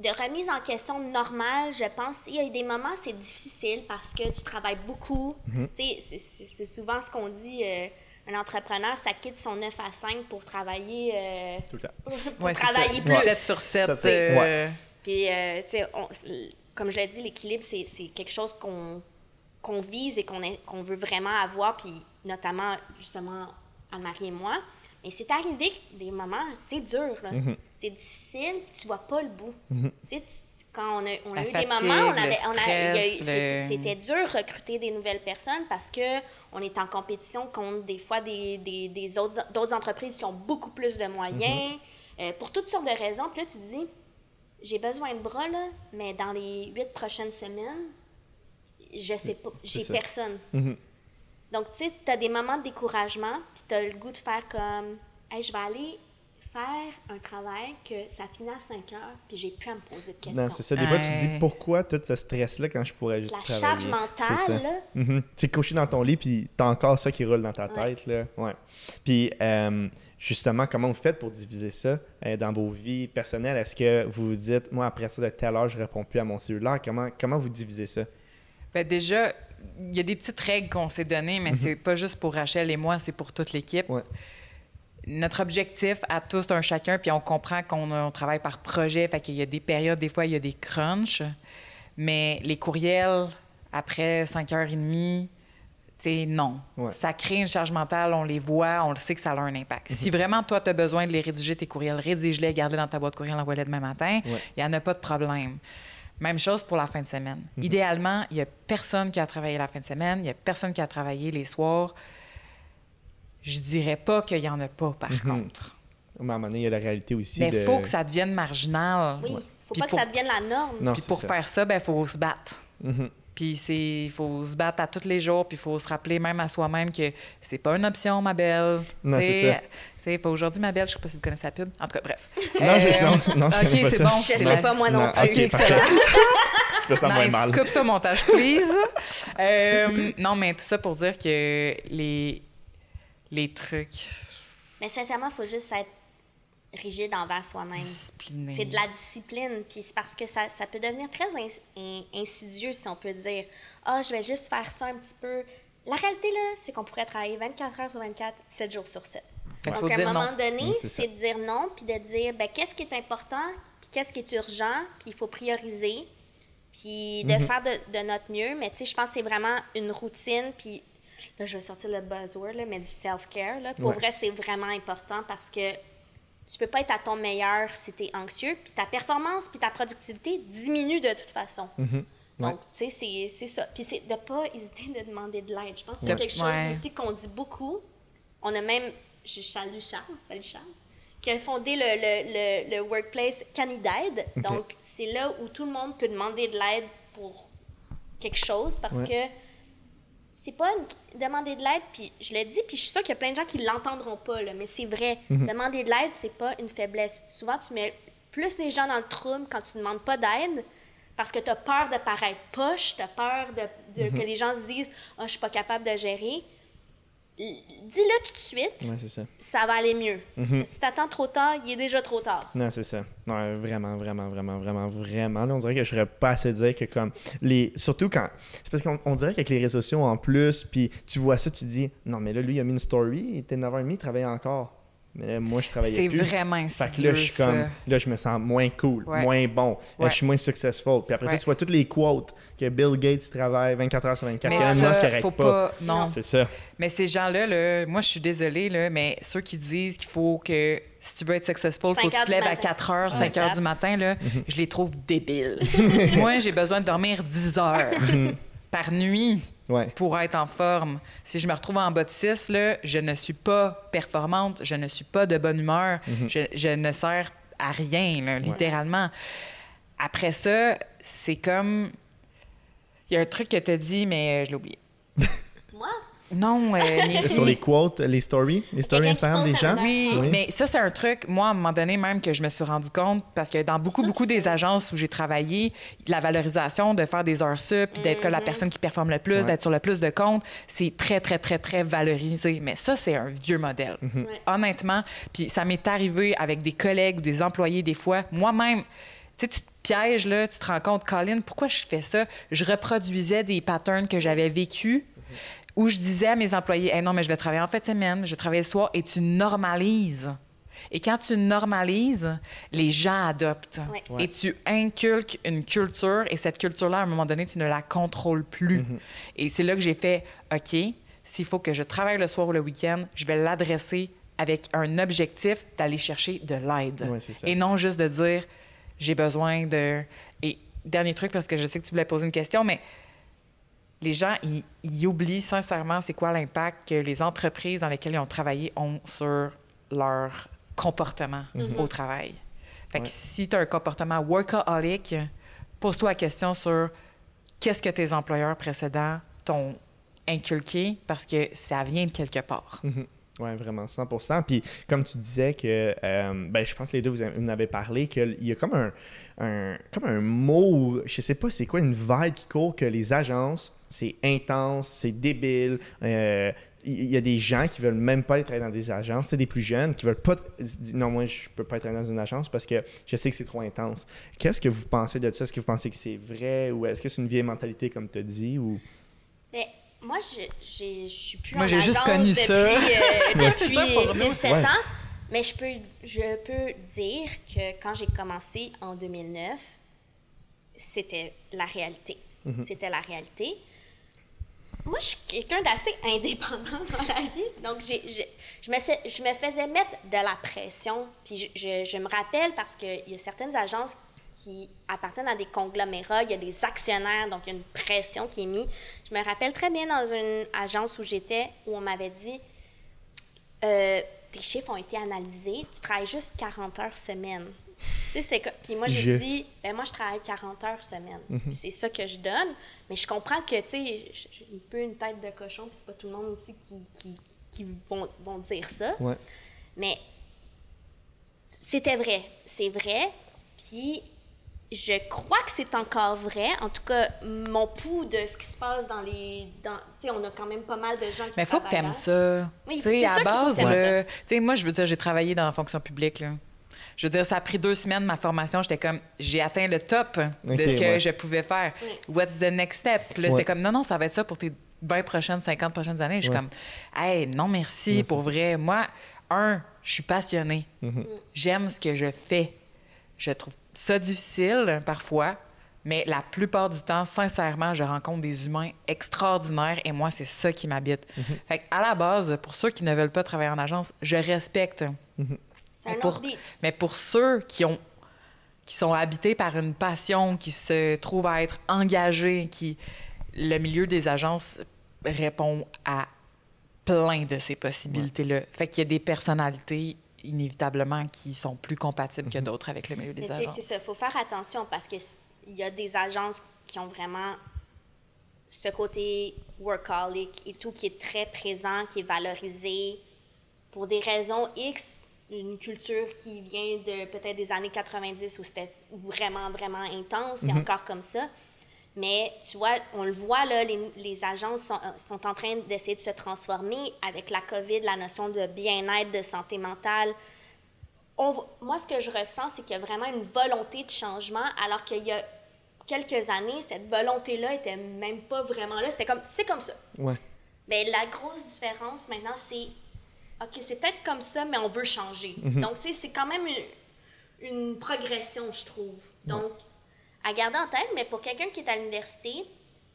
de remise en question normale, je pense. Il y a des moments, c'est difficile parce que tu travailles beaucoup. Tu sais, c'est souvent ce qu'on dit, un entrepreneur, ça quitte son 9 à 5 pour travailler, Tout le temps. pour travailler plus. 7 sur 7. Puis, tu sais, comme je l'ai dit, l'équilibre, c'est quelque chose qu'on vise et qu'on veut vraiment avoir, puis notamment, justement, Anne-Marie et moi. Mais c'est arrivé des moments, c'est dur, là. C'est difficile, puis tu vois pas le bout. Tu sais, quand on a eu des moments, c'était dur de recruter des nouvelles personnes parce que on est en compétition contre des fois d'autres entreprises qui ont beaucoup plus de moyens, pour toutes sortes de raisons. Puis là, tu te dis, j'ai besoin de bras, là, mais dans les 8 prochaines semaines, je sais pas, j'ai personne. Donc, tu sais, tu as des moments de découragement, puis tu as le goût de faire comme, hey, je vais aller faire un travail que ça finit à 5 heures, puis j'ai plus à me poser de questions. Non, c'est ça. Des fois, tu te dis, pourquoi tout ce stress-là quand je pourrais juste travailler? La charge mentale, là. Tu es couché dans ton lit, puis t'as encore ça qui roule dans ta tête, là. Ouais. Puis, justement, comment vous faites pour diviser ça dans vos vies personnelles? Est-ce que vous vous dites, moi, à partir de telle heure, je réponds plus à mon cellulaire? Comment vous divisez ça? Bien, déjà, il y a des petites règles qu'on s'est données, mais c'est pas juste pour Rachel et moi, c'est pour toute l'équipe. Ouais. Notre objectif à tous un chacun, puis on comprend qu'on travaille par projet, fait qu'il y a des périodes, des fois, il y a des crunchs, mais les courriels, après 5h30, tu sais, non. Ouais. Ça crée une charge mentale, on les voit, on le sait que ça a un impact. Si vraiment, toi, tu as besoin de les rédiger, tes courriels, rédige-les, garde-les dans ta boîte courriel, envoie-les demain matin, il n'y en a pas de problème. Même chose pour la fin de semaine. Idéalement, il n'y a personne qui a travaillé la fin de semaine, il n'y a personne qui a travaillé les soirs. Je dirais pas qu'il n'y en a pas, par contre. À un moment donné, il y a la réalité aussi. Mais il faut que ça devienne marginal. Oui, il ne faut pas que ça devienne la norme. Non, puis pour faire ça, il faut se battre. Puis il faut se battre à tous les jours, puis il faut se rappeler même à soi-même que c'est pas une option, ma belle. Non, c'est ça. C'est pas aujourd'hui, ma belle. Je sais pas si vous connaissez la pub. En tout cas, bref. Non, je connais pas ça. Bon. Je sais pas moi non plus. OK, excellent. Je me sens moins mal. Coupe ça, montage, please. Non, mais tout ça pour dire que les trucs... Mais sincèrement, il faut juste être rigide envers soi-même. Discipliné. C'est de la discipline. Puis c'est parce que ça peut devenir très insidieux, si on peut dire. Ah, je vais juste faire ça un petit peu. La réalité, là, c'est qu'on pourrait travailler 24 heures sur 24, 7 jours sur 7. Donc, à un moment donné, c'est de dire non, puis de dire, ben qu'est-ce qui est important, puis qu'est-ce qui est urgent, puis il faut prioriser, puis de faire de notre mieux. Mais tu sais, je pense que c'est vraiment une routine, puis là, je vais sortir le buzzword, là, mais du self-care. Là. Pour vrai, c'est vraiment important parce que tu peux pas être à ton meilleur si tu es anxieux, puis ta performance, puis ta productivité diminue de toute façon. Donc, tu sais, c'est ça. Puis c'est de pas hésiter de demander de l'aide. Je pense que c'est quelque chose aussi qu'on dit beaucoup. On a même, je salue Charles, qui a fondé le workplace Canid'Aide. Donc, c'est là où tout le monde peut demander de l'aide pour quelque chose parce que c'est pas demander de l'aide, puis je le dis, puis je suis sûre qu'il y a plein de gens qui l'entendront pas, là, mais c'est vrai. Demander de l'aide, c'est pas une faiblesse. Souvent, tu mets plus les gens dans le trouble quand tu demandes pas d'aide parce que tu as peur de paraître poche, tu as peur que les gens se disent « Ah, je suis pas capable de gérer ». Dis-le tout de suite, ça va aller mieux. Si tu attends trop tard, il est déjà trop tard. Non, c'est ça. Non, vraiment. Là, on dirait que je serais pas assez dire que comme surtout quand... C'est parce qu'on dirait qu'avec les réseaux sociaux en plus, puis tu vois ça, tu dis « Non, mais là, lui, il a mis une story, il était 9h30, il travaillait encore. » Mais là, moi, je travaillais plus. C'est vraiment insidieux, fait que là, je suis comme... Là, je me sens moins cool, moins bon. Je suis moins successful. Puis après ça, tu vois toutes les quotes que Bill Gates travaille 24 heures sur 24. Mais Elon Musk n'arrête pas. Non. C'est ça. Mais ces gens-là, moi, je suis désolée, là, mais ceux qui disent qu'il faut que... Si tu veux être successful, il faut que tu te lèves à 4 heures, 5 heures du matin, là, je les trouve débiles. Moi, j'ai besoin de dormir 10 heures par nuit pour être en forme. Si je me retrouve en bas de 6, là, je ne suis pas performante, je ne suis pas de bonne humeur, je ne sers à rien, là, littéralement. Après ça, c'est comme... Il y a un truc que tu as dit, mais je l'ai oublié. Moi? Non, sur les quotes, les stories Instagram des gens. Oui, mais ça, c'est un truc, moi, à un moment donné, même que je me suis rendu compte, parce que dans beaucoup des agences où j'ai travaillé, la valorisation de faire des heures sup, puis d'être comme la personne qui performe le plus, d'être sur le plus de comptes, c'est très, très, très, très valorisé. Mais ça, c'est un vieux modèle, honnêtement. Puis ça m'est arrivé avec des collègues ou des employés, des fois. Moi-même, tu sais, pièges, là, tu te rends compte, Colin, pourquoi je fais ça? Je reproduisais des patterns que j'avais vécus où je disais à mes employés, hey, non, mais je vais travailler en fin de semaine, je vais travailler le soir, et tu normalises. Et quand tu normalises, les gens adoptent. Ouais. Et tu inculques une culture, et cette culture-là, à un moment donné, tu ne la contrôles plus. Et c'est là que j'ai fait, OK, s'il faut que je travaille le soir ou le week-end, je vais l'adresser avec un objectif d'aller chercher de l'aide. Ouais, c'est ça. Et non juste de dire, j'ai besoin de... Et dernier truc, parce que je sais que tu voulais poser une question, mais les gens, ils oublient sincèrement c'est quoi l'impact que les entreprises dans lesquelles ils ont travaillé ont sur leur comportement au travail. Fait que si tu as un comportement workaholic, pose-toi la question sur qu'est-ce que tes employeurs précédents t'ont inculqué parce que ça vient de quelque part. Oui, vraiment, 100%. Puis comme tu disais que, je pense que les deux, vous en avez parlé, qu'il y a comme un mot, je sais pas c'est quoi, une vibe qui court que les agences, c'est intense, c'est débile. Il y a des gens qui veulent même pas aller travailler dans des agences, c'est des plus jeunes qui veulent pas dire non, moi je peux pas travailler dans une agence parce que je sais que c'est trop intense. Qu'est-ce que vous pensez de ça? Est-ce que vous pensez que c'est vrai ou est-ce que c'est une vieille mentalité comme tu as dit? Ou... Mais moi, je suis plus moi, en j'ai agence juste connu depuis ça. 6-7 ans. Mais je peux dire que quand j'ai commencé en 2009, c'était la réalité. C'était la réalité. Moi, je suis quelqu'un d'assez indépendant dans la vie. Donc, je me faisais mettre de la pression. Puis, je me rappelle parce qu'il y a certaines agences qui appartiennent à des conglomérats, il y a des actionnaires, donc il y a une pression qui est mise. Je me rappelle très bien dans une agence où j'étais, où on m'avait dit tes chiffres ont été analysés, tu travailles juste 40 heures semaine. Tu sais, puis moi, j'ai dit, moi, je travaille 40 heures semaine. C'est ça que je donne. Mais je comprends que, tu sais, j'ai un peu une tête de cochon, puis c'est pas tout le monde aussi qui vont dire ça. Ouais. Mais c'était vrai. C'est vrai. Puis je crois que c'est encore vrai. En tout cas, mon pouls de ce qui se passe dans les... Tu sais, on a quand même pas mal de gens qui mais il faut que tu aimes ça. Oui, tu sais, à la base, tu sais, moi, je veux dire, j'ai travaillé dans la fonction publique, là. Je veux dire, ça a pris 2 semaines, ma formation. J'étais comme, j'ai atteint le top de ce que je pouvais faire. Oui. What's the next step? Puis là, c'était comme, non, ça va être ça pour tes 20 prochaines, 50 prochaines années. Je suis comme, hey, non, merci, pour vrai. Moi, je suis passionnée. J'aime ce que je fais. Je trouve ça difficile, parfois, mais la plupart du temps, sincèrement, je rencontre des humains extraordinaires et moi, c'est ça qui m'habite. Fait à la base, pour ceux qui ne veulent pas travailler en agence, je respecte. C'est un autre beat. Mais pour ceux qui sont habités par une passion, qui se trouvent à être engagés, le milieu des agences répond à plein de ces possibilités-là. Fait qu'il y a des personnalités, inévitablement, qui sont plus compatibles que d'autres avec le milieu des agences. C'est ça, il faut faire attention parce qu'il y a des agences qui ont vraiment ce côté workaholic et tout qui est très présent, qui est valorisé pour des raisons X, une culture qui vient de peut-être des années 90 où c'était vraiment, vraiment intense, c'est encore comme ça. Mais tu vois, on le voit, là, les agences sont en train d'essayer de se transformer avec la COVID, la notion de bien-être, de santé mentale. Moi, ce que je ressens, c'est qu'il y a vraiment une volonté de changement, alors qu'il y a quelques années, cette volonté-là était même pas vraiment là. C'était comme, c'est comme ça. Ouais. Mais la grosse différence maintenant, c'est OK, c'est peut-être comme ça, mais on veut changer. Donc, tu sais, c'est quand même une progression, je trouve. Donc, à garder en tête, mais pour quelqu'un qui est à l'université,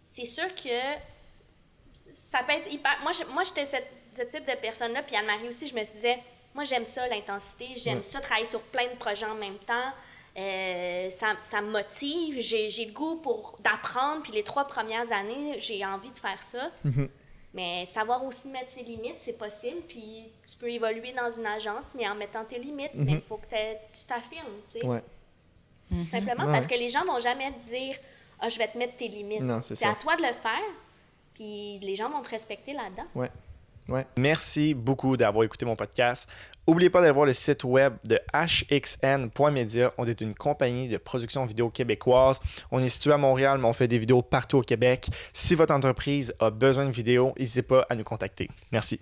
c'est sûr que ça peut être hyper... Moi j'étais ce type de personne-là, puis Anne-Marie aussi, je me disais, moi, j'aime ça, l'intensité, j'aime ça, travailler sur plein de projets en même temps. Ça me motive, j'ai le goût d'apprendre, puis les 3 premières années, j'ai envie de faire ça. Mais savoir aussi mettre ses limites, c'est possible. Puis tu peux évoluer dans une agence, mais en mettant tes limites. Mais il faut que tu t'affirmes, tu sais. Ouais. Tout simplement parce que les gens vont jamais te dire « Ah, je vais te mettre tes limites. » Non, c'est ça. à toi de le faire. Puis les gens vont te respecter là-dedans. Ouais. Ouais. Merci beaucoup d'avoir écouté mon podcast. N'oubliez pas d'aller voir le site web de hxn.media. On est une compagnie de production vidéo québécoise. On est situé à Montréal, mais on fait des vidéos partout au Québec. Si votre entreprise a besoin de vidéos, n'hésitez pas à nous contacter. Merci.